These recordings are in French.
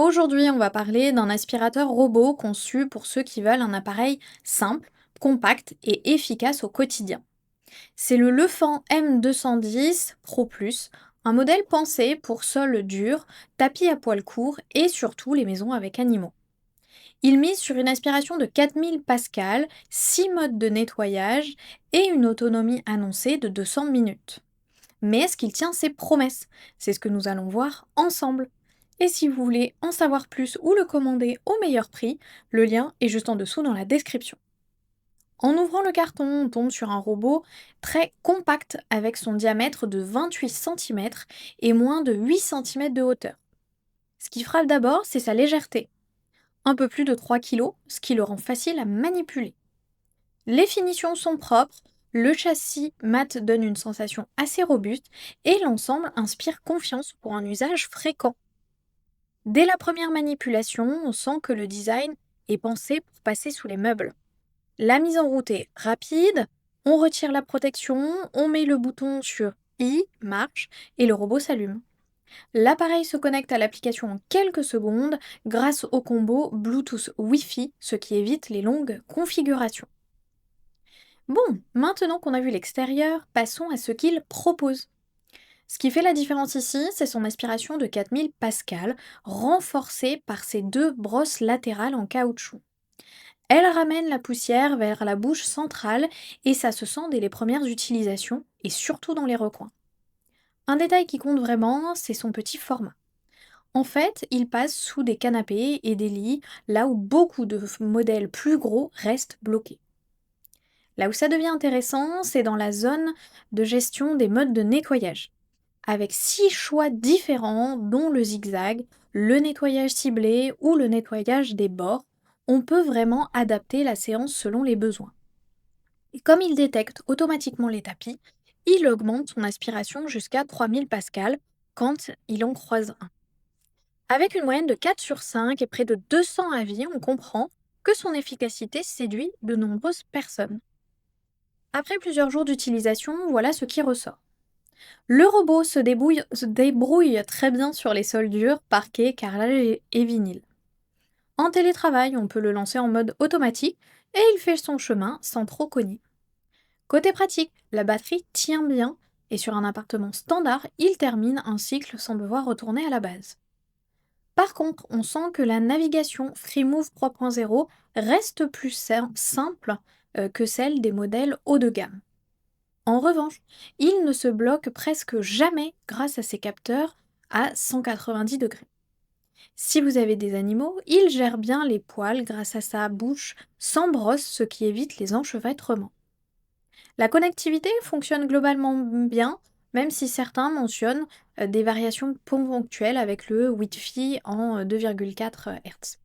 Aujourd'hui, on va parler d'un aspirateur robot conçu pour ceux qui veulent un appareil simple, compact et efficace au quotidien. C'est le Lefan M210 Pro Plus, un modèle pensé pour sol dur, tapis à poils courts et surtout les maisons avec animaux. Il mise sur une aspiration de 4000 pascal, 6 modes de nettoyage et une autonomie annoncée de 200 minutes. Mais est-ce qu'il tient ses promesses? C'est ce que nous allons voir ensemble. Et si vous voulez en savoir plus ou le commander au meilleur prix, le lien est juste en dessous dans la description. En ouvrant le carton, on tombe sur un robot très compact avec son diamètre de 28 cm et moins de 8 cm de hauteur. Ce qui frappe d'abord, c'est sa légèreté. Un peu plus de 3 kg, ce qui le rend facile à manipuler. Les finitions sont propres, le châssis mat donne une sensation assez robuste et l'ensemble inspire confiance pour un usage fréquent. Dès la première manipulation, on sent que le design est pensé pour passer sous les meubles. La mise en route est rapide, on retire la protection, on met le bouton sur I, marche, et le robot s'allume. L'appareil se connecte à l'application en quelques secondes grâce au combo Bluetooth Wi-Fi, ce qui évite les longues configurations. Bon, maintenant qu'on a vu l'extérieur, passons à ce qu'il propose. Ce qui fait la différence ici, c'est son aspiration de 4000 pascal, renforcée par ses deux brosses latérales en caoutchouc. Elle ramène la poussière vers la bouche centrale et ça se sent dès les premières utilisations et surtout dans les recoins. Un détail qui compte vraiment, c'est son petit format. En fait, il passe sous des canapés et des lits, là où beaucoup de modèles plus gros restent bloqués. Là où ça devient intéressant, c'est dans la zone de gestion des modes de nettoyage, avec 6 choix différents, dont le zigzag, le nettoyage ciblé ou le nettoyage des bords. On peut vraiment adapter la séance selon les besoins. Et comme il détecte automatiquement les tapis, il augmente son aspiration jusqu'à 3000 pascal quand il en croise un. Avec une moyenne de 4 sur 5 et près de 200 avis, on comprend que son efficacité séduit de nombreuses personnes. Après plusieurs jours d'utilisation, voilà ce qui ressort. Le robot se débrouille très bien sur les sols durs, parquets, carrelage et vinyle. En télétravail, on peut le lancer en mode automatique et il fait son chemin sans trop cogner. Côté pratique, la batterie tient bien et sur un appartement standard, il termine un cycle sans devoir retourner à la base. Par contre, on sent que la navigation FreeMove 3.0 reste plus simple que celle des modèles haut de gamme. En revanche, il ne se bloque presque jamais grâce à ses capteurs à 190 degrés. Si vous avez des animaux, il gère bien les poils grâce à sa bouche sans brosse, ce qui évite les enchevêtrements. La connectivité fonctionne globalement bien, même si certains mentionnent des variations ponctuelles avec le Wi-Fi en 2,4 Hz.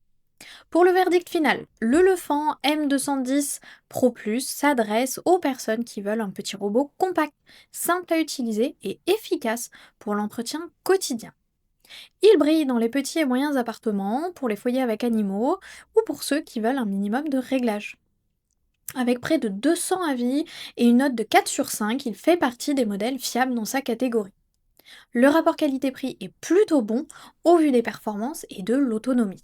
Pour le verdict final, le Lefan M210 Pro Plus s'adresse aux personnes qui veulent un petit robot compact, simple à utiliser et efficace pour l'entretien quotidien. Il brille dans les petits et moyens appartements, pour les foyers avec animaux ou pour ceux qui veulent un minimum de réglage. Avec près de 200 avis et une note de 4 sur 5, il fait partie des modèles fiables dans sa catégorie. Le rapport qualité-prix est plutôt bon au vu des performances et de l'autonomie.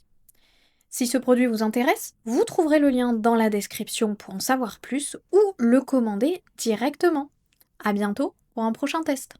Si ce produit vous intéresse, vous trouverez le lien dans la description pour en savoir plus ou le commander directement. À bientôt pour un prochain test.